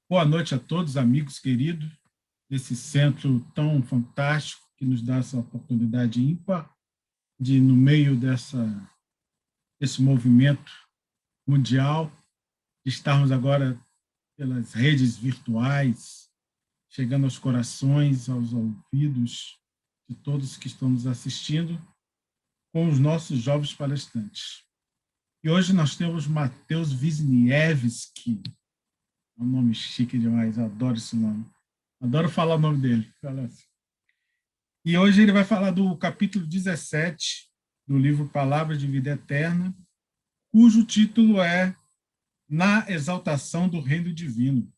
Boa noite a todos, amigos queridos, desse centro tão fantástico que nos dá essa oportunidade ímpar de, no meio desse movimento mundial, de estarmos agora pelas redes virtuais, chegando aos corações, aos ouvidos de todos que estão nos assistindo, com os nossos jovens palestrantes. E hoje nós temos Matheus Wisniewski, é um nome chique demais, eu adoro esse nome. Adoro falar o nome dele. E hoje ele vai falar do capítulo 17 do livro Palavras de Vida Eterna, cujo título é Na Exaltação do Reino Divino.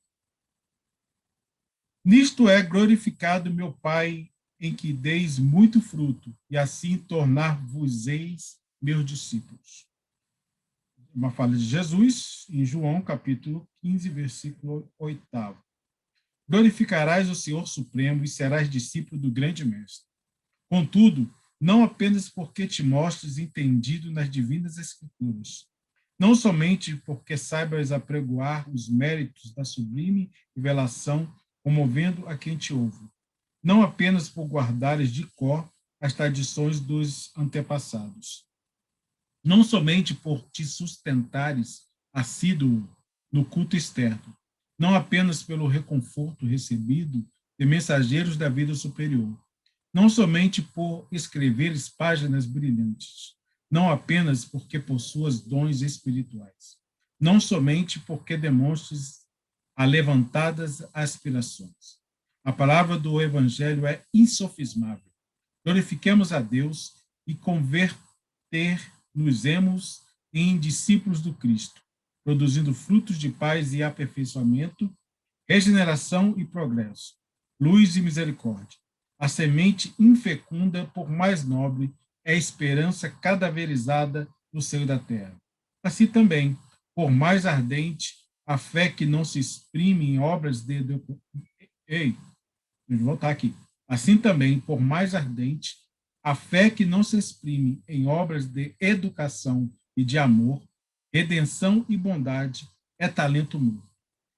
Nisto é glorificado meu Pai, em que deis muito fruto, e assim tornar-vos-eis meus discípulos. Uma fala de Jesus, em João, capítulo 15, versículo 8. Glorificarás o Senhor Supremo e serás discípulo do grande mestre. Contudo, não apenas porque te mostres entendido nas divinas escrituras, não somente porque saibas apregoar os méritos da sublime revelação, comovendo a quem te ouve, não apenas por guardares de cor as tradições dos antepassados, não somente por te sustentares assíduo no culto externo, não apenas pelo reconforto recebido de mensageiros da vida superior, não somente por escreveres páginas brilhantes, não apenas porque possuas dons espirituais, não somente porque demonstres alevantadas aspirações. A palavra do Evangelho é insofismável. Glorifiquemos a Deus e converter-nos-emos em discípulos do Cristo, produzindo frutos de paz e aperfeiçoamento, regeneração e progresso, luz e misericórdia. A semente infecunda, por mais nobre, é a esperança cadaverizada no seio da terra. Assim também, por mais ardente, a fé que não se exprime em obras de... Ei, vou voltar aqui. Assim também, por mais ardente, a fé que não se exprime em obras de educação e de amor, redenção e bondade, é talento morto.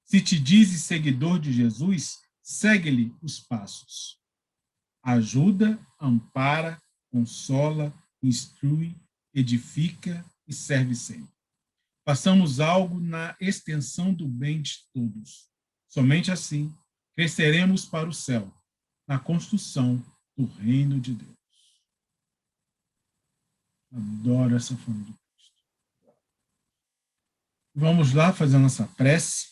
Se te dizes seguidor de Jesus, segue-lhe os passos. Ajuda, ampara, consola, instrui, edifica e serve sempre. Façamos algo na extensão do bem de todos. Somente assim cresceremos para o céu, na construção do reino de Deus. Adoro essa forma de Cristo. Vamos lá fazer a nossa prece,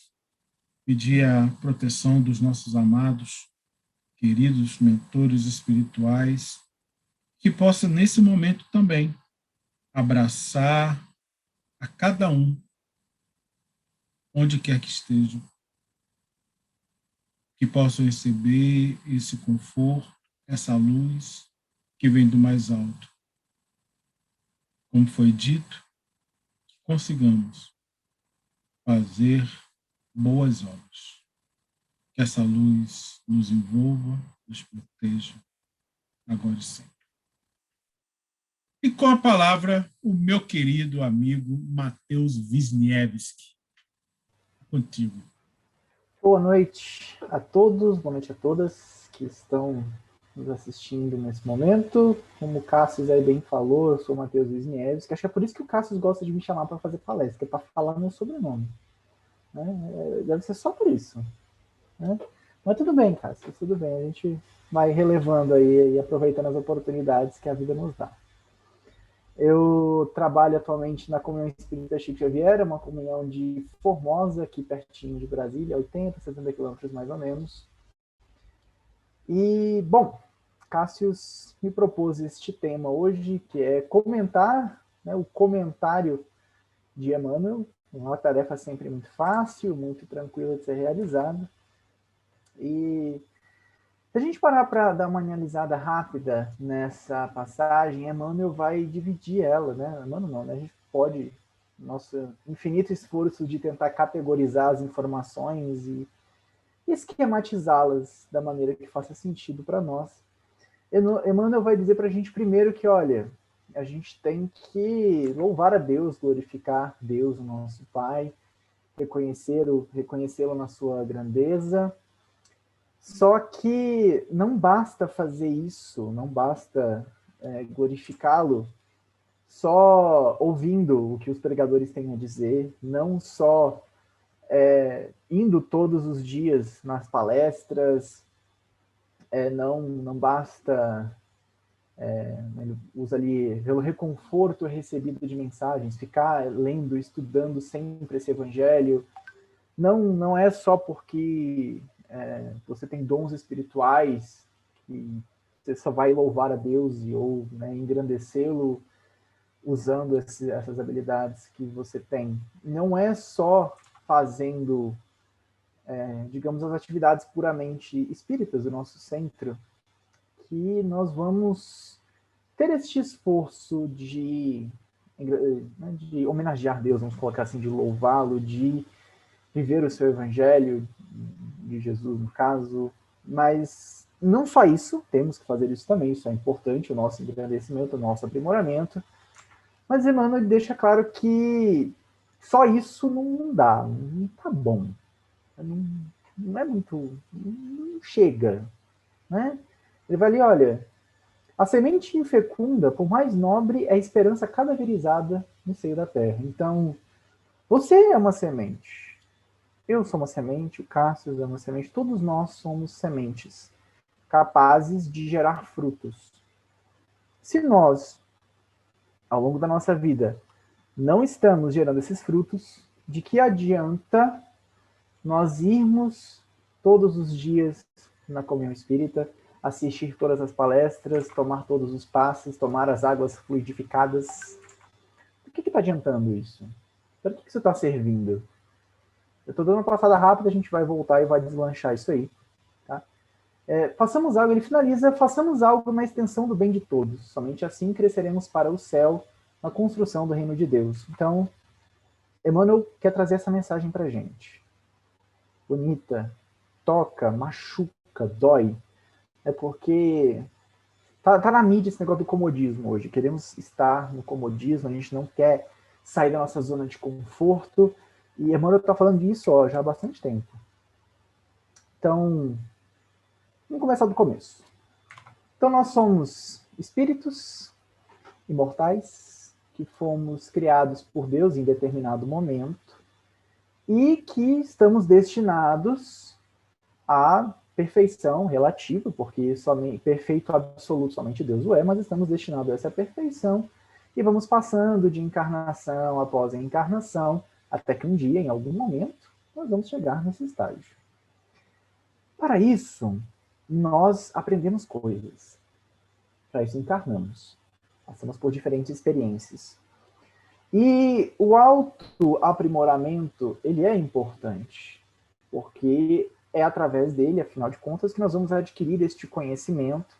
pedir a proteção dos nossos amados, queridos mentores espirituais, que possa, nesse momento também, abraçar a cada um, onde quer que estejam, que possam receber esse conforto, essa luz que vem do mais alto. Como foi dito, que consigamos fazer boas obras. Que essa luz nos envolva, nos proteja, agora e sempre. E com a palavra, o meu querido amigo Matheus Wisniewski. Contigo. Boa noite a todos, boa noite a todas que estão nos assistindo nesse momento. Como o Cássio aí bem falou, eu sou o Matheus Wisniewski, acho que é por isso que o Cássio gosta de me chamar para fazer palestra, para falar meu sobrenome. Né? Deve ser só por isso. Né? Mas tudo bem, Cássio, tudo bem, a gente vai relevando aí e aproveitando as oportunidades que a vida nos dá. Eu trabalho atualmente na Comunhão Espírita Chico Xavier, uma comunhão de Formosa, aqui pertinho de Brasília, 80, 70 quilômetros mais ou menos. E, bom, Cássio me propôs este tema hoje, que é comentar, né, o comentário de Emmanuel, uma tarefa sempre muito fácil, muito tranquila de ser realizada. E se a gente parar para dar uma analisada rápida nessa passagem, Emmanuel vai dividir ela, né? Emmanuel não, né? A gente pode, nosso infinito esforço de tentar categorizar as informações e esquematizá-las da maneira que faça sentido para nós. Emmanuel vai dizer para a gente primeiro que, olha, a gente tem que louvar a Deus, glorificar Deus, o nosso Pai, reconhecê-lo na sua grandeza. Só que não basta fazer isso, não basta glorificá-lo só ouvindo o que os pregadores têm a dizer, não só indo todos os dias nas palestras, não basta, ele usa ali, pelo reconforto recebido de mensagens, ficar lendo, estudando sempre esse evangelho. Não é só porque você tem dons espirituais que você só vai louvar a Deus ou engrandecê-lo usando essas habilidades que você tem. Não é só fazendo, digamos, as atividades puramente espíritas do nosso centro que nós vamos ter este esforço de homenagear Deus, vamos colocar assim, de louvá-lo, de viver o seu evangelho, de Jesus no caso, mas não só isso, temos que fazer isso também, isso é importante, o nosso engrandecimento, o nosso aprimoramento, mas Emmanuel deixa claro que só isso não dá, não tá bom, não é muito, não chega, né? Ele vai ali, olha, a semente infecunda, por mais nobre, é a esperança cadaverizada no seio da terra. Então, você é uma semente, eu sou uma semente, o Cássio é uma semente, todos nós somos sementes capazes de gerar frutos. Se nós, ao longo da nossa vida, não estamos gerando esses frutos, de que adianta nós irmos todos os dias na comunhão espírita, assistir todas as palestras, tomar todos os passes, tomar as águas fluidificadas? Por que está adiantando isso? Para que isso está servindo? Eu estou dando uma passada rápida, a gente vai voltar e vai deslanchar isso aí. Tá? Façamos algo, ele finaliza, façamos algo na extensão do bem de todos. Somente assim cresceremos para o céu, na construção do reino de Deus. Então, Emmanuel quer trazer essa mensagem para a gente. Bonita, toca, machuca, dói. É porque tá na mídia esse negócio do comodismo hoje. Queremos estar no comodismo, a gente não quer sair da nossa zona de conforto. E Emmanuel está falando disso já há bastante tempo. Então, vamos começar do começo. Então, nós somos espíritos imortais que fomos criados por Deus em determinado momento e que estamos destinados à perfeição relativa, porque somente perfeito absoluto somente Deus o é, mas estamos destinados a essa perfeição e vamos passando de encarnação após encarnação, até que um dia, em algum momento, nós vamos chegar nesse estágio. Para isso, nós aprendemos coisas. Para isso encarnamos. Passamos por diferentes experiências. E o autoaprimoramento, ele é importante, porque é através dele, afinal de contas, que nós vamos adquirir este conhecimento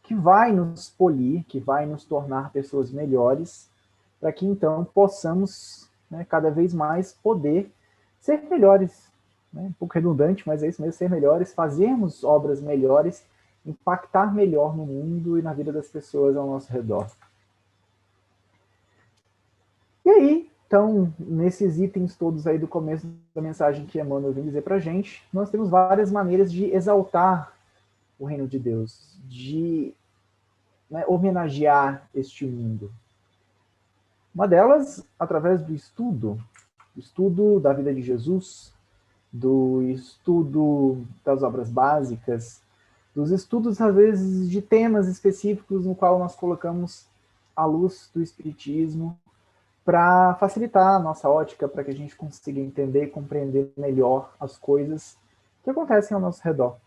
que vai nos polir, que vai nos tornar pessoas melhores, para que então possamos, cada vez mais poder ser melhores. Um pouco redundante, mas é isso mesmo, ser melhores, fazermos obras melhores, impactar melhor no mundo e na vida das pessoas ao nosso redor. E aí, então, nesses itens todos aí do começo da mensagem que Emmanuel vem dizer para a gente, nós temos várias maneiras de exaltar o reino de Deus, de homenagear este mundo. Uma delas, através do estudo da vida de Jesus, do estudo das obras básicas, dos estudos, às vezes, de temas específicos no qual nós colocamos a luz do Espiritismo, para facilitar a nossa ótica, para que a gente consiga entender e compreender melhor as coisas que acontecem ao nosso redor.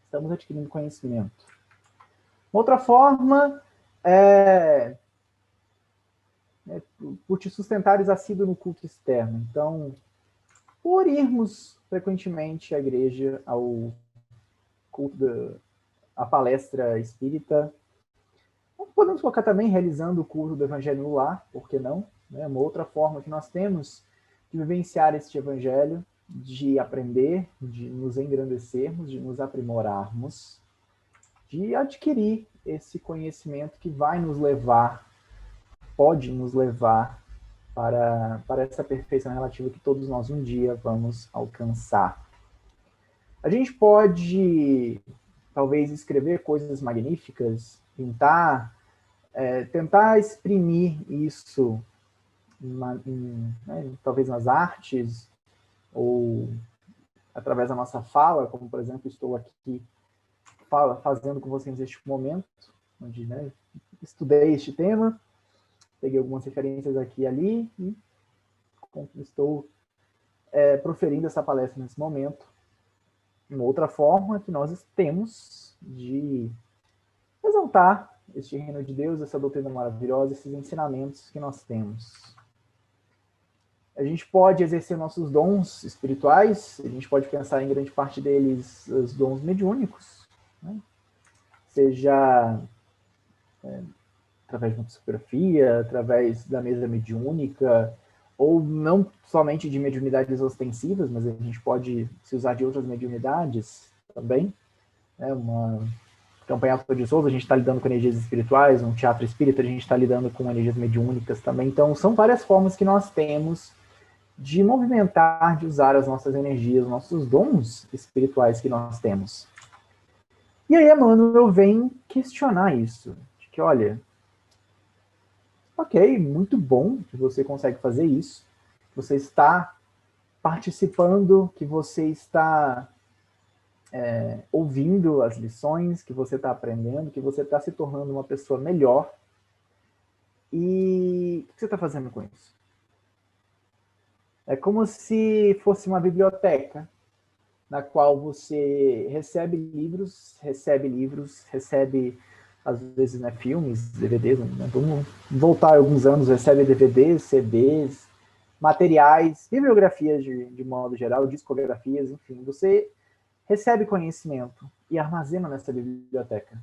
Estamos adquirindo conhecimento. Outra forma é por te sustentares assíduo no culto externo. Então, por irmos frequentemente à igreja, ao culto, à palestra espírita, podemos colocar também realizando o curso do Evangelho no lar, por que não? Uma outra forma que nós temos de vivenciar este Evangelho, de aprender, de nos engrandecermos, de nos aprimorarmos, de adquirir esse conhecimento que vai nos levar, pode nos levar para essa perfeição relativa que todos nós um dia vamos alcançar. A gente pode, talvez, escrever coisas magníficas, tentar exprimir isso, talvez nas artes, ou através da nossa fala, como, por exemplo, estou aqui fazendo com vocês neste momento, onde estudei este tema, peguei algumas referências aqui e ali, e estou proferindo essa palestra nesse momento. Uma outra forma que nós temos de exaltar este reino de Deus, essa doutrina maravilhosa, esses ensinamentos que nós temos. A gente pode exercer nossos dons espirituais, a gente pode pensar em grande parte deles os dons mediúnicos, né? Seja através de uma psicografia, através da mesa mediúnica, ou não somente de mediunidades ostensivas, mas a gente pode se usar de outras mediunidades também. Uma campanha Alto de Souza, a gente está lidando com energias espirituais, um teatro espírita, a gente está lidando com energias mediúnicas também. Então, são várias formas que nós temos de movimentar, de usar as nossas energias, nossos dons espirituais que nós temos. E aí, Emmanuel vem questionar isso, de que, olha, ok, muito bom que você consegue fazer isso, você está participando, que você está ouvindo as lições, que você está aprendendo, que você está se tornando uma pessoa melhor. E o que você está fazendo com isso? É como se fosse uma biblioteca, na qual você recebe livros, recebe, às vezes, filmes, DVDs, vamos voltar alguns anos, recebe DVDs, CDs, materiais, bibliografias de modo geral, discografias, enfim, você recebe conhecimento e armazena nessa biblioteca.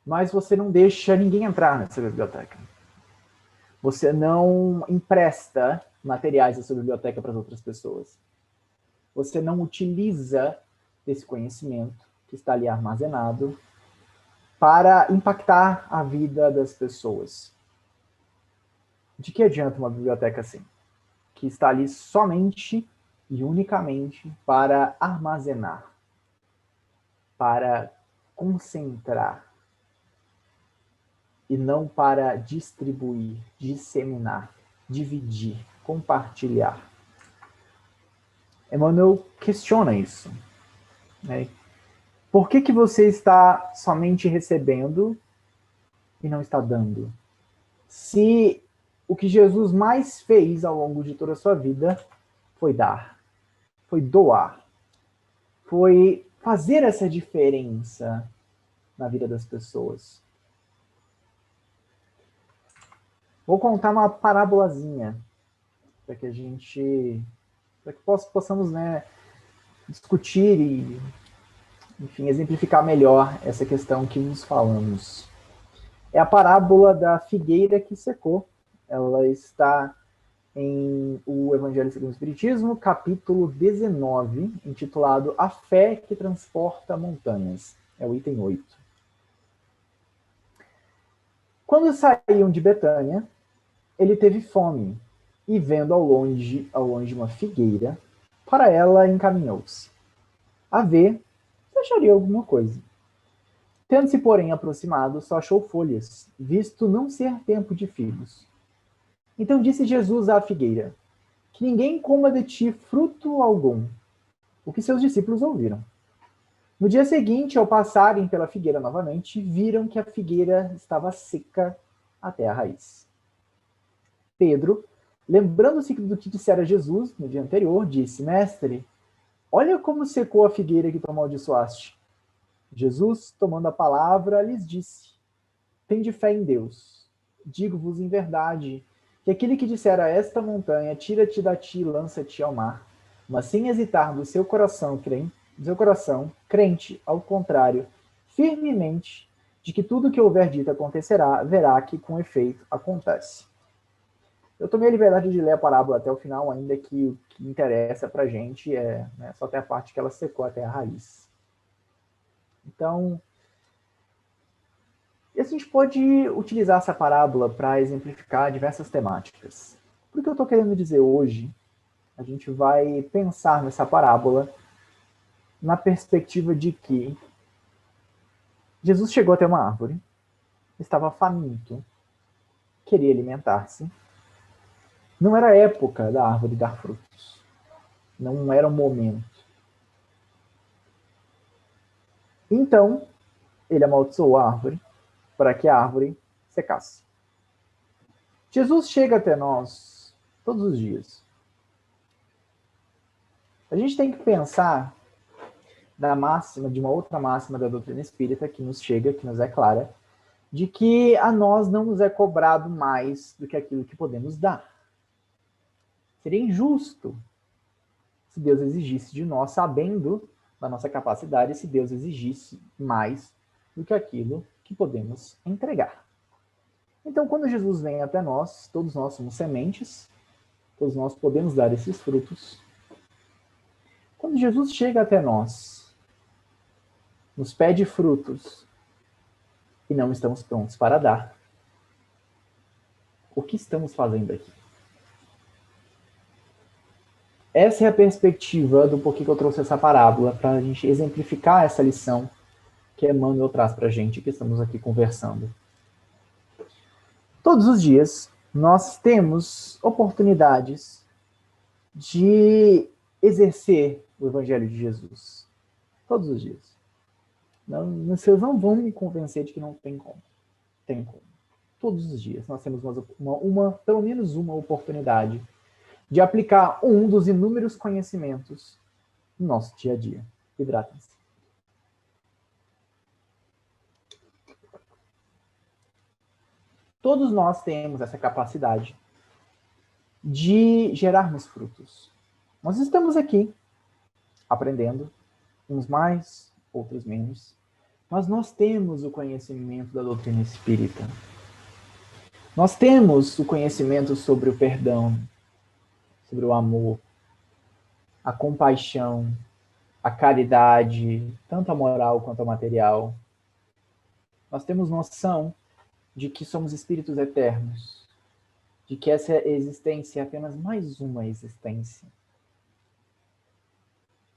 Mas você não deixa ninguém entrar nessa biblioteca. Você não empresta materiais dessa biblioteca para as outras pessoas. Você não utiliza esse conhecimento que está ali armazenado para impactar a vida das pessoas. De que adianta uma biblioteca assim? Que está ali somente e unicamente para armazenar, para concentrar, e não para distribuir, disseminar, dividir, compartilhar. Emmanuel questiona isso, né? Por que você está somente recebendo e não está dando? Se o que Jesus mais fez ao longo de toda a sua vida foi dar, foi doar, foi fazer essa diferença na vida das pessoas. Vou contar uma parábolazinha para que possamos, discutir e, enfim, exemplificar melhor essa questão que nos falamos. É a parábola da figueira que secou. Ela está em o Evangelho segundo o Espiritismo, capítulo 19, intitulado A Fé que Transporta Montanhas. É o item 8. Quando saíam de Betânia, ele teve fome, e vendo ao longe uma figueira, para ela encaminhou-se, a ver se acharia alguma coisa. Tendo-se, porém, aproximado, só achou folhas, visto não ser tempo de figos. Então disse Jesus à figueira, que ninguém coma de ti fruto algum, o que seus discípulos ouviram. No dia seguinte, ao passarem pela figueira novamente, viram que a figueira estava seca até a raiz. Pedro, lembrando-se do que dissera Jesus no dia anterior, disse, Mestre, olha como secou a figueira que tu amaldiçoaste. Jesus, tomando a palavra, lhes disse, tende fé em Deus. Digo-vos em verdade, que aquele que disser a esta montanha, tira-te daqui e lança-te ao mar, mas sem hesitar do seu coração, crente, ao contrário, firmemente, de que tudo que houver dito acontecerá, verá que com efeito acontece. Eu tomei a liberdade de ler a parábola até o final, ainda que o que interessa pra gente é só até a parte que ela secou até a raiz. Então, a gente pode utilizar essa parábola para exemplificar diversas temáticas. Por que eu estou querendo dizer hoje? A gente vai pensar nessa parábola na perspectiva de que Jesus chegou até uma árvore, estava faminto, queria alimentar-se. Não era a época da árvore dar frutos. Não era o momento. Então, ele amaldiçoou a árvore para que a árvore secasse. Jesus chega até nós todos os dias. A gente tem que pensar da máxima, de uma outra máxima da doutrina espírita que nos chega, que nos é clara, de que a nós não nos é cobrado mais do que aquilo que podemos dar. Seria injusto se Deus exigisse de nós, sabendo da nossa capacidade, se Deus exigisse mais do que aquilo que podemos entregar. Então, quando Jesus vem até nós, todos nós somos sementes, todos nós podemos dar esses frutos. Quando Jesus chega até nós, nos pede frutos e não estamos prontos para dar, o que estamos fazendo aqui? Essa é a perspectiva do porquê que eu trouxe essa parábola, para a gente exemplificar essa lição que Emmanuel traz para a gente, que estamos aqui conversando. Todos os dias, nós temos oportunidades de exercer o Evangelho de Jesus. Todos os dias. Vocês não vão me convencer de que não tem como. Tem como. Todos os dias nós temos pelo menos uma oportunidade de aplicar um dos inúmeros conhecimentos no nosso dia a dia. Hidratem-se. Todos nós temos essa capacidade de gerarmos frutos. Nós estamos aqui aprendendo, uns mais, outros menos, mas nós temos o conhecimento da doutrina espírita. Nós temos o conhecimento sobre o perdão, sobre o amor, a compaixão, a caridade, tanto a moral quanto a material. Nós temos noção de que somos espíritos eternos, de que essa existência é apenas mais uma existência,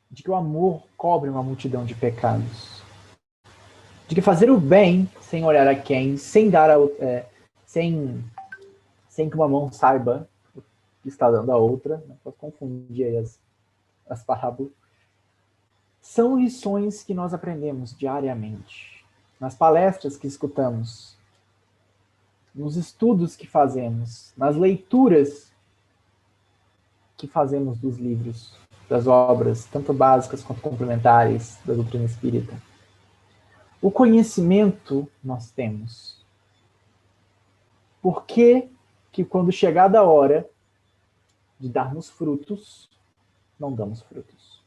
de que o amor cobre uma multidão de pecados, de que fazer o bem sem olhar a quem, sem dar sem que uma mão saiba o que está dando a outra, não posso confundir aí as parábolas, são lições que nós aprendemos diariamente, nas palestras que escutamos, nos estudos que fazemos, nas leituras que fazemos dos livros, das obras, tanto básicas quanto complementares da doutrina espírita. O conhecimento nós temos. Por que quando chegada a hora de darmos frutos, não damos frutos?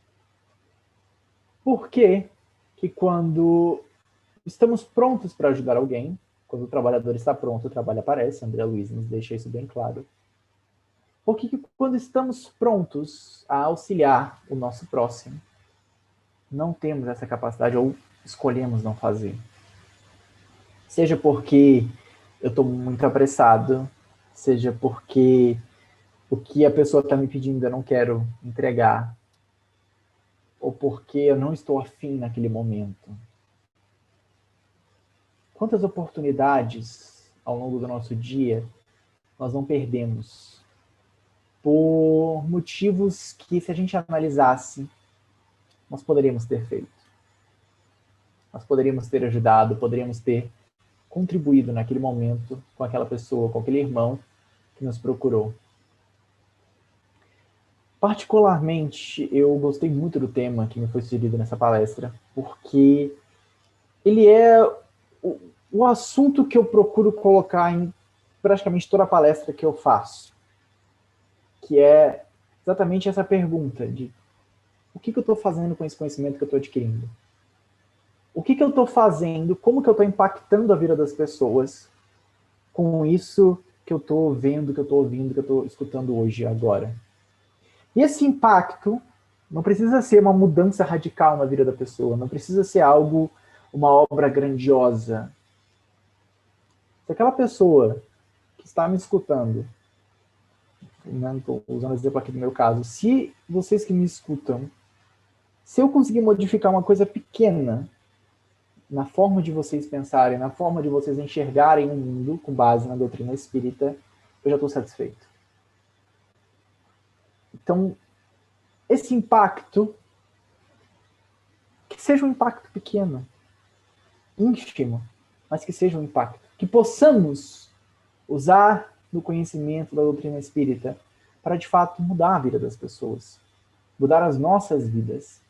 Por que quando estamos prontos para ajudar alguém, quando o trabalhador está pronto, o trabalho aparece, André Luiz nos deixa isso bem claro. Por que quando estamos prontos a auxiliar o nosso próximo, não temos essa capacidade ou escolhemos não fazer? Seja porque eu estou muito apressado, seja porque o que a pessoa está me pedindo eu não quero entregar, ou porque eu não estou afim naquele momento. Quantas oportunidades ao longo do nosso dia nós não perdemos por motivos que, se a gente analisasse, nós poderíamos ter feito. Nós poderíamos ter ajudado, poderíamos ter contribuído naquele momento com aquela pessoa, com aquele irmão que nos procurou. Particularmente, eu gostei muito do tema que me foi sugerido nessa palestra, porque ele é o assunto que eu procuro colocar em praticamente toda a palestra que eu faço, que é exatamente essa pergunta de o que eu estou fazendo com esse conhecimento que eu estou adquirindo? O que eu estou fazendo, como que eu estou impactando a vida das pessoas com isso que eu estou vendo, que eu estou ouvindo, que eu estou escutando hoje, agora? E esse impacto não precisa ser uma mudança radical na vida da pessoa, não precisa ser algo, uma obra grandiosa. Se aquela pessoa que está me escutando, não estou usando exemplo aqui do meu caso, se vocês que me escutam, se eu conseguir modificar uma coisa pequena na forma de vocês pensarem, na forma de vocês enxergarem o mundo, com base na doutrina espírita, eu já estou satisfeito. Então, esse impacto, que seja um impacto pequeno, ínfimo, mas que seja um impacto, que possamos usar no conhecimento da doutrina espírita para, de fato, mudar a vida das pessoas, mudar as nossas vidas,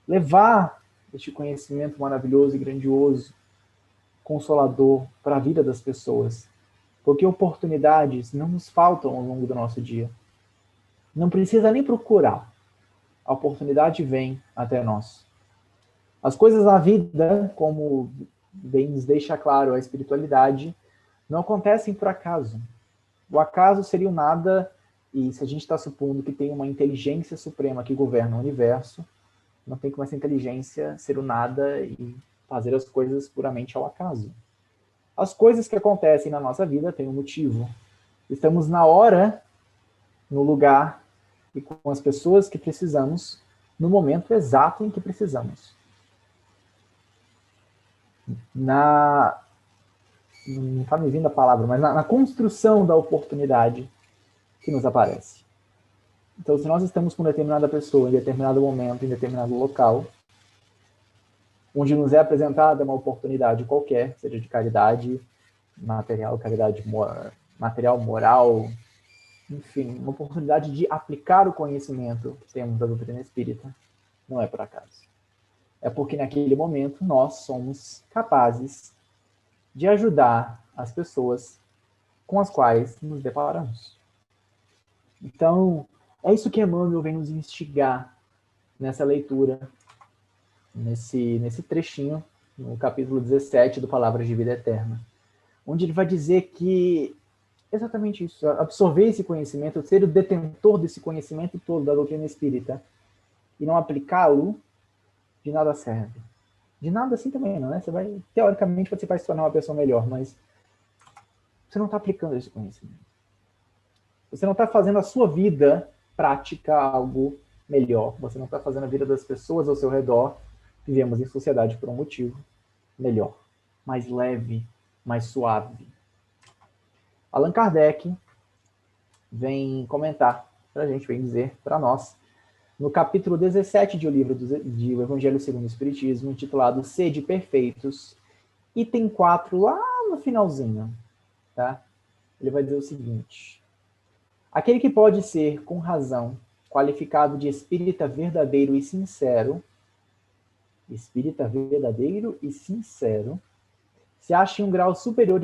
levar este conhecimento maravilhoso e grandioso, consolador para a vida das pessoas, porque oportunidades não nos faltam ao longo do nosso dia. Não precisa nem procurar. A oportunidade vem até nós. As coisas na vida, como bem nos deixa claro a espiritualidade, não acontecem por acaso. O acaso seria o nada, e se a gente está supondo que tem uma inteligência suprema que governa o universo, não tem como essa inteligência ser o nada e fazer as coisas puramente ao acaso. As coisas que acontecem na nossa vida têm um motivo. Estamos na hora, no lugar e com as pessoas que precisamos, no momento exato em que precisamos. Não está me vindo a palavra, mas na construção da oportunidade que nos aparece. Então, se nós estamos com determinada pessoa, em determinado momento, em determinado local, onde nos é apresentada uma oportunidade qualquer, seja de caridade material, material, moral, enfim, uma oportunidade de aplicar o conhecimento que temos da doutrina espírita, não é por acaso. É porque naquele momento nós somos capazes de ajudar as pessoas com as quais nos deparamos. Então, é isso que Emmanuel vem nos instigar nessa leitura, nesse trechinho, no capítulo 17 do Palavras de Vida Eterna, onde ele vai dizer que exatamente isso, absorver esse conhecimento, ser o detentor desse conhecimento todo da doutrina espírita e não aplicá-lo, de nada serve. De nada assim também não, né? Teoricamente você vai se tornar uma pessoa melhor, mas você não está aplicando esse conhecimento. Você não está fazendo a sua vida prática algo melhor. Você não está fazendo a vida das pessoas ao seu redor, vivemos em sociedade por um motivo, melhor, mais leve, mais suave. Allan Kardec vem comentar para a gente, vem dizer para nós, no capítulo 17 de O Livro de O Evangelho segundo o Espiritismo, intitulado Sede Perfeitos, item 4, lá no finalzinho, tá? Ele vai dizer o seguinte: aquele que pode ser, com razão, qualificado de espírita verdadeiro e sincero, se acha em um grau superior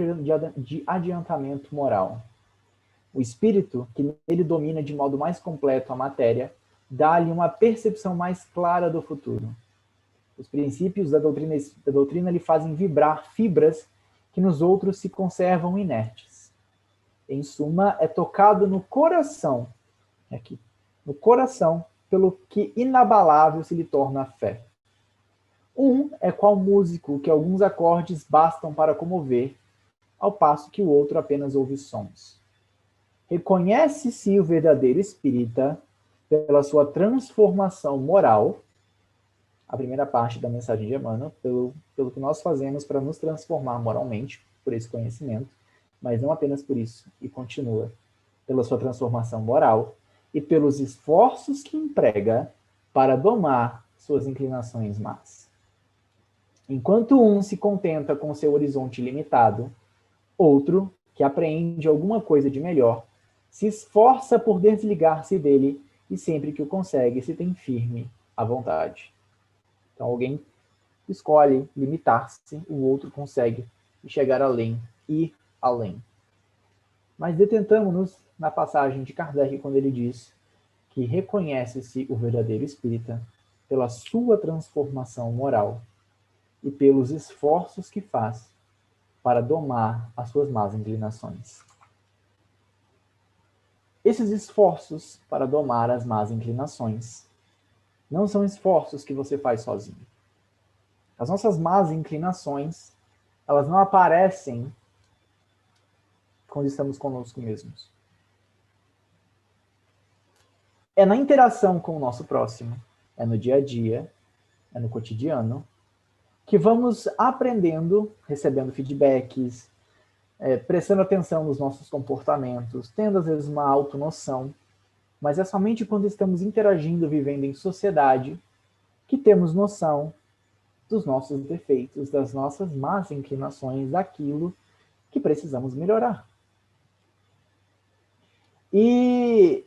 de adiantamento moral. O espírito, que nele domina de modo mais completo a matéria, dá-lhe uma percepção mais clara do futuro. Os princípios da doutrina lhe fazem vibrar fibras que nos outros se conservam inertes. Em suma, é tocado no coração, aqui, no coração, pelo que inabalável se lhe torna a fé. Um é qual músico que alguns acordes bastam para comover, ao passo que o outro apenas ouve sons. Reconhece-se o verdadeiro espírita pela sua transformação moral, a primeira parte da mensagem de Emmanuel, pelo que nós fazemos para nos transformar moralmente, por esse conhecimento, mas não apenas por isso, e continua, pela sua transformação moral e pelos esforços que emprega para domar suas inclinações más. Enquanto um se contenta com seu horizonte limitado, outro, que apreende alguma coisa de melhor, se esforça por desligar-se dele e sempre que o consegue se tem firme à vontade. Então alguém escolhe limitar-se, o outro consegue chegar além, ir além. Mas detentamos-nos na passagem de Kardec quando ele diz que reconhece-se o verdadeiro espírita pela sua transformação moral e pelos esforços que faz para domar as suas más inclinações. Esses esforços para domar as más inclinações não são esforços que você faz sozinho. As nossas más inclinações, elas não aparecem quando estamos conosco mesmos. É na interação com o nosso próximo, é no dia a dia, é no cotidiano, que vamos aprendendo, recebendo feedbacks, prestando atenção nos nossos comportamentos, tendo às vezes uma autonoção, mas é somente quando estamos interagindo, vivendo em sociedade, que temos noção dos nossos defeitos, das nossas más inclinações, daquilo que precisamos melhorar. E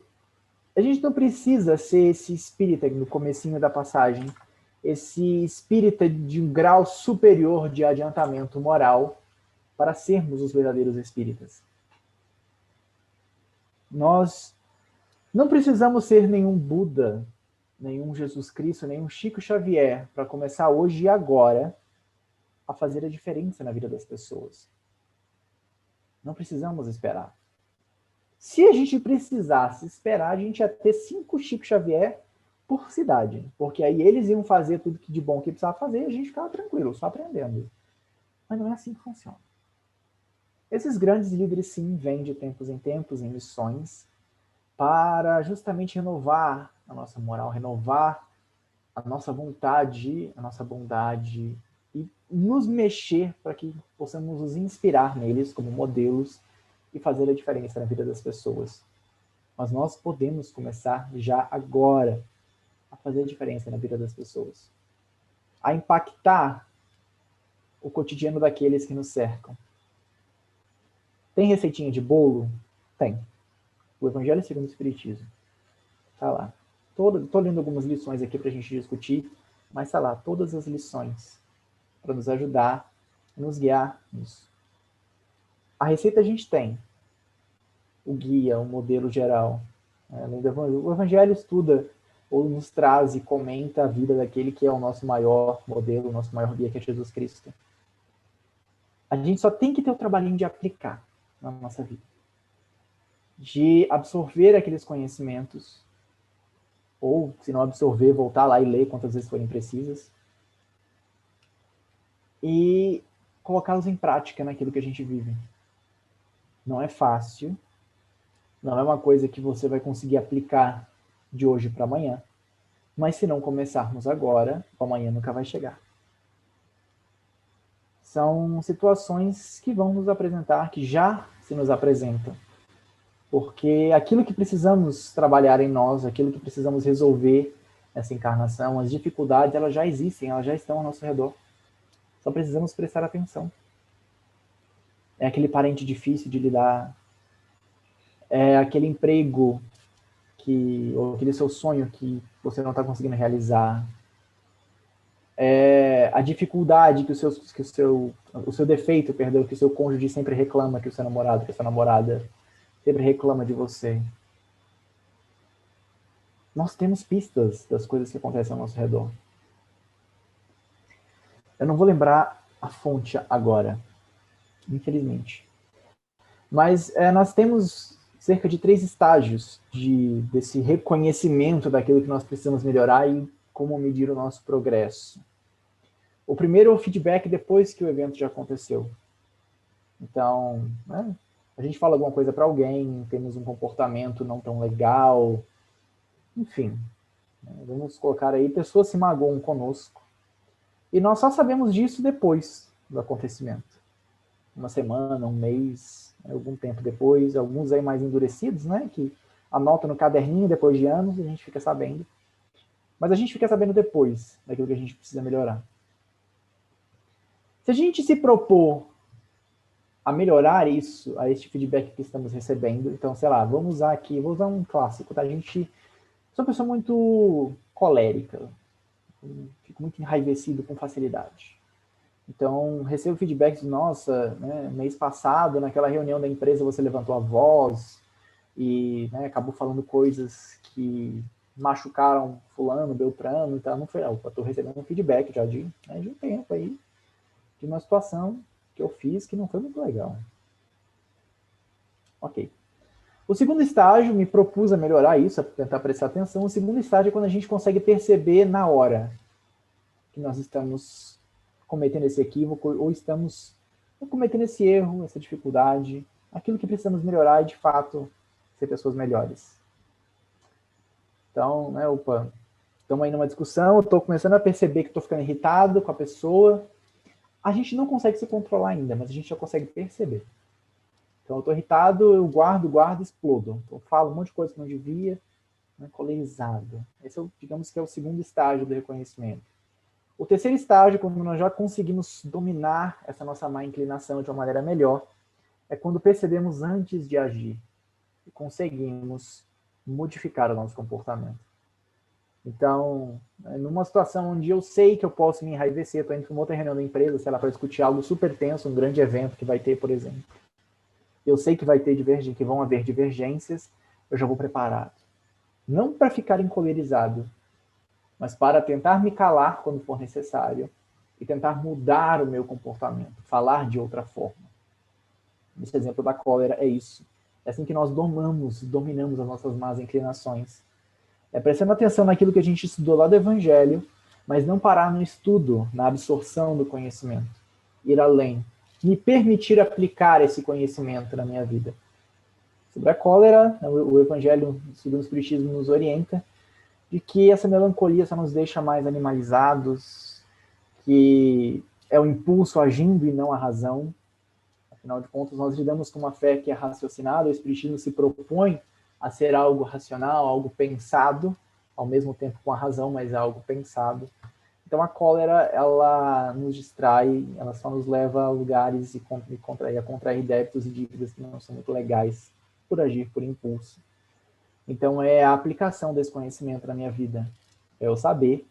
a gente não precisa ser esse espírita no comecinho da passagem, esse espírita de um grau superior de adiantamento moral para sermos os verdadeiros espíritas. Nós não precisamos ser nenhum Buda, nenhum Jesus Cristo, nenhum Chico Xavier para começar hoje e agora a fazer a diferença na vida das pessoas. Não precisamos esperar. Se a gente precisasse esperar, a gente ia ter 5 Chico Xavier por cidade, porque aí eles iam fazer tudo de bom que precisava fazer e a gente ficava tranquilo, só aprendendo. Mas não é assim que funciona. Esses grandes líderes, sim, vêm de tempos em tempos, em missões, para justamente renovar a nossa moral, renovar a nossa vontade, a nossa bondade e nos mexer para que possamos nos inspirar neles como modelos e fazer a diferença na vida das pessoas. Mas nós podemos começar já agora a fazer a diferença na vida das pessoas, a impactar o cotidiano daqueles que nos cercam. Tem receitinha de bolo? Tem. O Evangelho segundo o Espiritismo. Tá lá. Tô lendo algumas lições aqui para a gente discutir, mas tá lá, todas as lições para nos ajudar, nos guiar nisso. A receita a gente tem. O guia, o modelo geral. O Evangelho estuda ou nos traz e comenta a vida daquele que é o nosso maior modelo, o nosso maior guia, que é Jesus Cristo. A gente só tem que ter o trabalhinho de aplicar na nossa vida. De absorver aqueles conhecimentos, ou, se não absorver, voltar lá e ler quantas vezes forem precisas, e colocá-los em prática naquilo que a gente vive. Não é fácil, não é uma coisa que você vai conseguir aplicar de hoje para amanhã, mas se não começarmos agora, o amanhã nunca vai chegar. São situações que vão nos apresentar, que já se nos apresentam, porque aquilo que precisamos trabalhar em nós, aquilo que precisamos resolver nessa encarnação, as dificuldades, elas já existem, elas já estão ao nosso redor. Só precisamos prestar atenção. É aquele parente difícil de lidar, é aquele emprego ou aquele seu sonho que você não está conseguindo realizar, é a dificuldade que o seu defeito, perdão, que o seu cônjuge sempre reclama, que o seu namorado, que a sua namorada sempre reclama de você. Nós temos pistas das coisas que acontecem ao nosso redor. Eu não vou lembrar a fonte agora, infelizmente. Mas nós temos cerca de 3 estágios desse reconhecimento daquilo que nós precisamos melhorar e como medir o nosso progresso. O primeiro é o feedback depois que o evento já aconteceu. Então, a gente fala alguma coisa para alguém, temos um comportamento não tão legal, enfim, vamos colocar aí, pessoas se magoam conosco. E nós só sabemos disso depois do acontecimento. Uma semana, um mês, algum tempo depois, alguns aí mais endurecidos, né, que anotam no caderninho depois de anos, e a gente fica sabendo. Mas a gente fica sabendo depois daquilo que a gente precisa melhorar. Se a gente se propor a melhorar isso, a este feedback que estamos recebendo, então, sei lá, vou usar um clássico, tá? Sou uma pessoa muito colérica, fico muito enraivecido com facilidade. Então, recebo feedbacks, nossa, né, mês passado, naquela reunião da empresa, você levantou a voz e acabou falando coisas que machucaram fulano, beltrano, então não foi, estou recebendo um feedback já de um tempo aí, de uma situação que eu fiz que não foi muito legal. Ok. O segundo estágio, me propus a melhorar isso, a tentar prestar atenção. O segundo estágio é quando a gente consegue perceber na hora que nós estamos cometendo esse equívoco ou estamos cometendo esse erro, essa dificuldade, aquilo que precisamos melhorar e, de fato, ser pessoas melhores. Então, né, opa, estamos aí numa discussão, eu estou começando a perceber que estou ficando irritado com a pessoa. A gente não consegue se controlar ainda, mas a gente já consegue perceber. Então, eu estou irritado, eu guardo, explodo. Então, eu falo um monte de coisa que não devia, né, colerizado. Esse, digamos que é o segundo estágio do reconhecimento. O terceiro estágio, quando nós já conseguimos dominar essa nossa má inclinação de uma maneira melhor, é quando percebemos antes de agir e conseguimos modificar o nosso comportamento. Então, numa situação onde eu sei que eu posso me enraivecer, estou indo para uma outra reunião da empresa, sei lá, para discutir algo super tenso, um grande evento que vai ter, por exemplo. Eu sei que vai ter que vão haver divergências, eu já vou preparado. Não para ficar encolerizado, mas para tentar me calar quando for necessário e tentar mudar o meu comportamento, falar de outra forma. Esse exemplo da cólera é isso. É assim que nós dominamos as nossas más inclinações. É prestando atenção naquilo que a gente estudou lá do Evangelho, mas não parar no estudo, na absorção do conhecimento. Ir além. Me permitir aplicar esse conhecimento na minha vida. Sobre a cólera, o Evangelho, segundo o Espiritismo, nos orienta de que essa melancolia só nos deixa mais animalizados, que é o impulso agindo e não a razão. Afinal de contas, nós lidamos com uma fé que é raciocinada, o Espiritismo se propõe a ser algo racional, algo pensado, ao mesmo tempo com a razão, mas é algo pensado. Então a cólera, ela nos distrai, ela só nos leva a lugares a contrair débitos e dívidas que não são muito legais, por agir por impulso. Então é a aplicação desse conhecimento na minha vida. É eu saber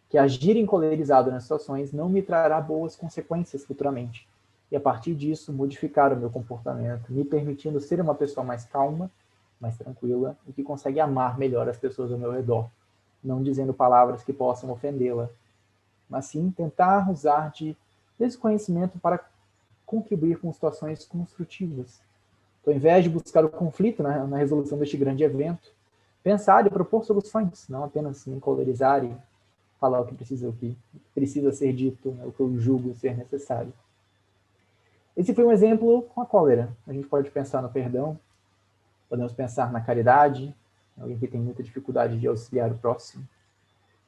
que agir encolerizado nas situações não me trará boas consequências futuramente. E a partir disso, modificar o meu comportamento, me permitindo ser uma pessoa mais calma, mais tranquila, e que consegue amar melhor as pessoas ao meu redor. Não dizendo palavras que possam ofendê-la, mas sim tentar usar desse conhecimento para contribuir com situações construtivas. Então, ao invés de buscar o conflito na resolução deste grande evento, pensar e propor soluções, não apenas me encolerizar e falar o que precisa ser dito, o que eu julgo ser necessário. Esse foi um exemplo com a cólera. A gente pode pensar no perdão, podemos pensar na caridade, alguém que tem muita dificuldade de auxiliar o próximo,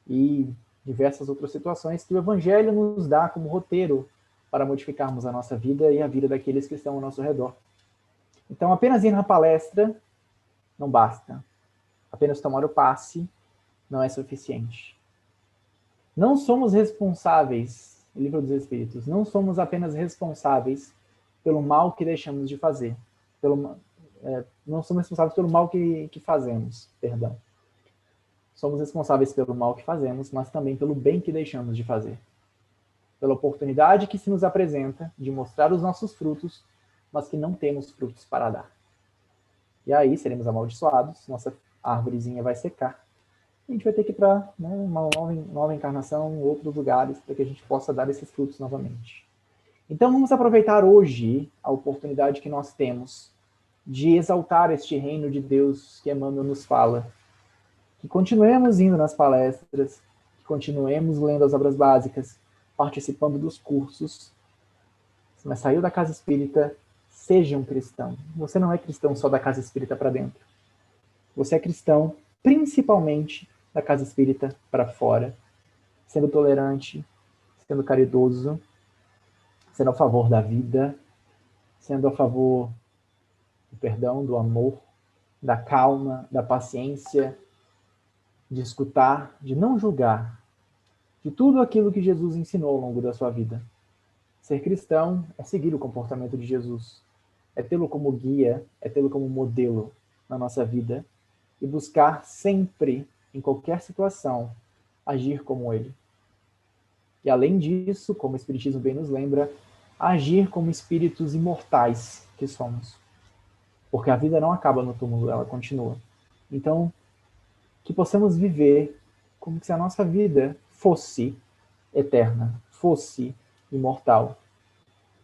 e diversas outras situações que o Evangelho nos dá como roteiro para modificarmos a nossa vida e a vida daqueles que estão ao nosso redor. Então, apenas ir na palestra não basta. Apenas tomar o passe não é suficiente. Não somos responsáveis, Livro dos Espíritos, não somos apenas responsáveis pelo mal que deixamos de fazer. Não somos responsáveis pelo mal que fazemos, perdão. Somos responsáveis pelo mal que fazemos, mas também pelo bem que deixamos de fazer. Pela oportunidade que se nos apresenta de mostrar os nossos frutos, mas que não temos frutos para dar. E aí seremos amaldiçoados, nossa árvorezinha vai secar. A gente vai ter que ir para uma nova encarnação em outros lugares para que a gente possa dar esses frutos novamente. Então vamos aproveitar hoje a oportunidade que nós temos de exaltar este reino de Deus que Emmanuel nos fala. Que continuemos indo nas palestras, que continuemos lendo as obras básicas, participando dos cursos. Mas saiu da casa espírita, seja um cristão. Você não é cristão só da casa espírita para dentro. Você é cristão principalmente da casa espírita para fora, sendo tolerante, sendo caridoso, sendo a favor da vida, sendo a favor do perdão, do amor, da calma, da paciência, de escutar, de não julgar, de tudo aquilo que Jesus ensinou ao longo da sua vida. Ser cristão é seguir o comportamento de Jesus, é tê-lo como guia, é tê-lo como modelo na nossa vida e buscar sempre, em qualquer situação, agir como ele. E além disso, como o Espiritismo bem nos lembra, agir como espíritos imortais que somos. Porque a vida não acaba no túmulo, ela continua. Então, que possamos viver como se a nossa vida fosse eterna, fosse imortal.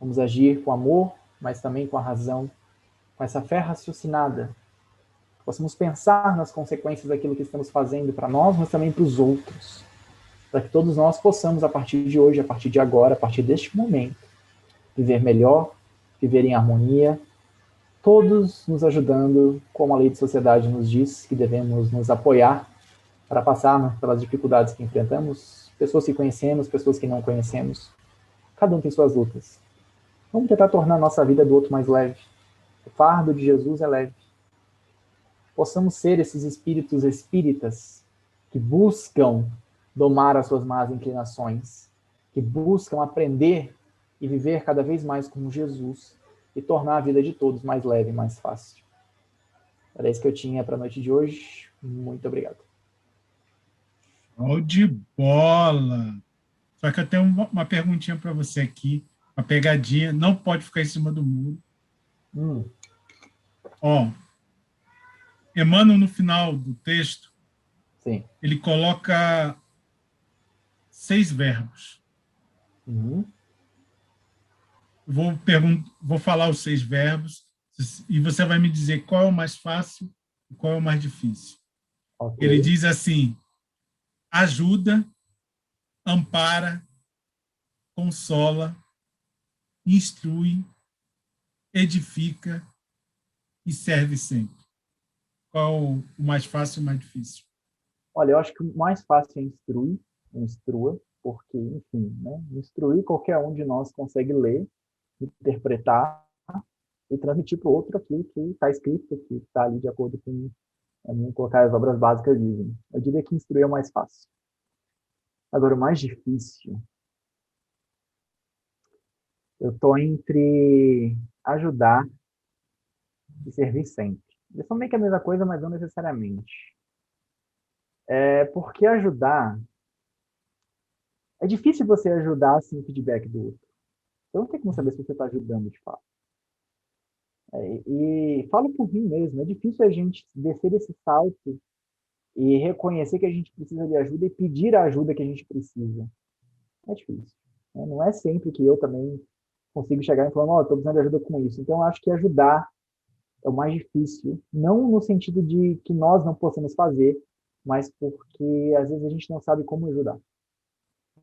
Vamos agir com amor, mas também com a razão, com essa fé raciocinada. Possamos pensar nas consequências daquilo que estamos fazendo para nós, mas também para os outros. Para que todos nós possamos, a partir de hoje, a partir de agora, a partir deste momento, viver melhor, viver em harmonia, todos nos ajudando, como a lei de sociedade nos diz, que devemos nos apoiar para passar, né, pelas dificuldades que enfrentamos, pessoas que conhecemos, pessoas que não conhecemos. Cada um tem suas lutas. Vamos tentar tornar a nossa vida do outro mais leve. O fardo de Jesus é leve. Possamos ser esses espíritos espíritas que buscam domar as suas más inclinações, que buscam aprender e viver cada vez mais como Jesus e tornar a vida de todos mais leve e mais fácil. Era isso que eu tinha para a noite de hoje. Muito obrigado. Show de bola! Só que eu tenho uma perguntinha para você aqui, uma pegadinha, não pode ficar em cima do muro. Ó, Emmanuel, no final do texto, Sim. ele coloca 6 verbos. Vou falar os 6 verbos e você vai me dizer qual é o mais fácil e qual é o mais difícil. Okay. Ele diz assim: ajuda, ampara, consola, instrui, edifica e serve sempre. Qual o mais fácil e o mais difícil? Olha, eu acho que o mais fácil é instrua, porque, enfim, né, instruir qualquer um de nós consegue ler, interpretar e transmitir para o outro aquilo que está escrito, que está ali de acordo com, vamos colocar as obras básicas dizem. Eu diria que instruir é o mais fácil. Agora, o mais difícil, eu estou entre ajudar e servir sempre. Eles são meio que a mesma coisa, mas não necessariamente. Porque ajudar, é difícil você ajudar sem feedback do outro. Então não tem como saber se você está ajudando de fato. E falo por mim mesmo, é difícil a gente descer esse salto e reconhecer que a gente precisa de ajuda e pedir a ajuda que a gente precisa. É difícil. Né? Não é sempre que eu também consigo chegar e falar, oh, estou precisando de ajuda com isso. Então, eu acho que ajudar é o mais difícil, não no sentido de que nós não possamos fazer, mas porque às vezes a gente não sabe como ajudar.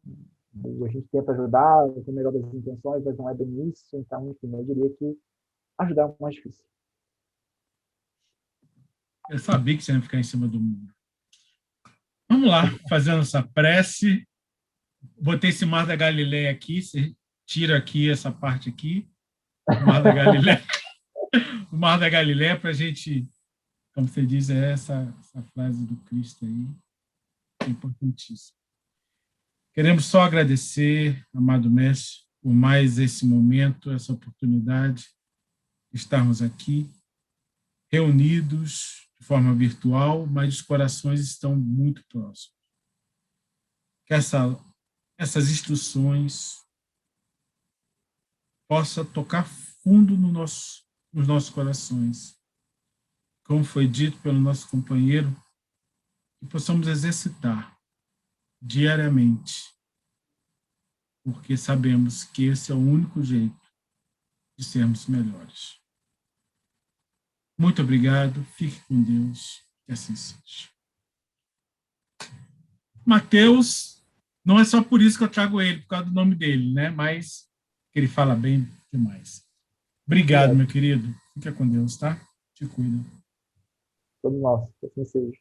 A gente tenta ajudar com o melhor das intenções, mas não é bem isso. Então, enfim, eu diria que ajudar é o mais difícil. Eu sabia que você ia ficar em cima do muro. Vamos lá, fazendo essa prece. Botei esse Mar da Galileia aqui, você tira aqui essa parte aqui, o Mar da Galileia. O Mar da Galileia, para a gente, como você diz, é essa frase do Cristo aí, é importantíssima. Queremos só agradecer, amado mestre, por mais esse momento, essa oportunidade de estarmos aqui, reunidos de forma virtual, mas os corações estão muito próximos. Que essas instruções possa tocar fundo nos nossos corações. Como foi dito pelo nosso companheiro, que possamos exercitar diariamente, porque sabemos que esse é o único jeito de sermos melhores. Muito obrigado, fique com Deus, que assim seja. Mateus, não é só por isso que eu trago ele, por causa do nome dele, né? Mas ele fala bem demais. Obrigado, meu querido. Fica com Deus, tá? Te cuida. Todo nosso, que assim seja.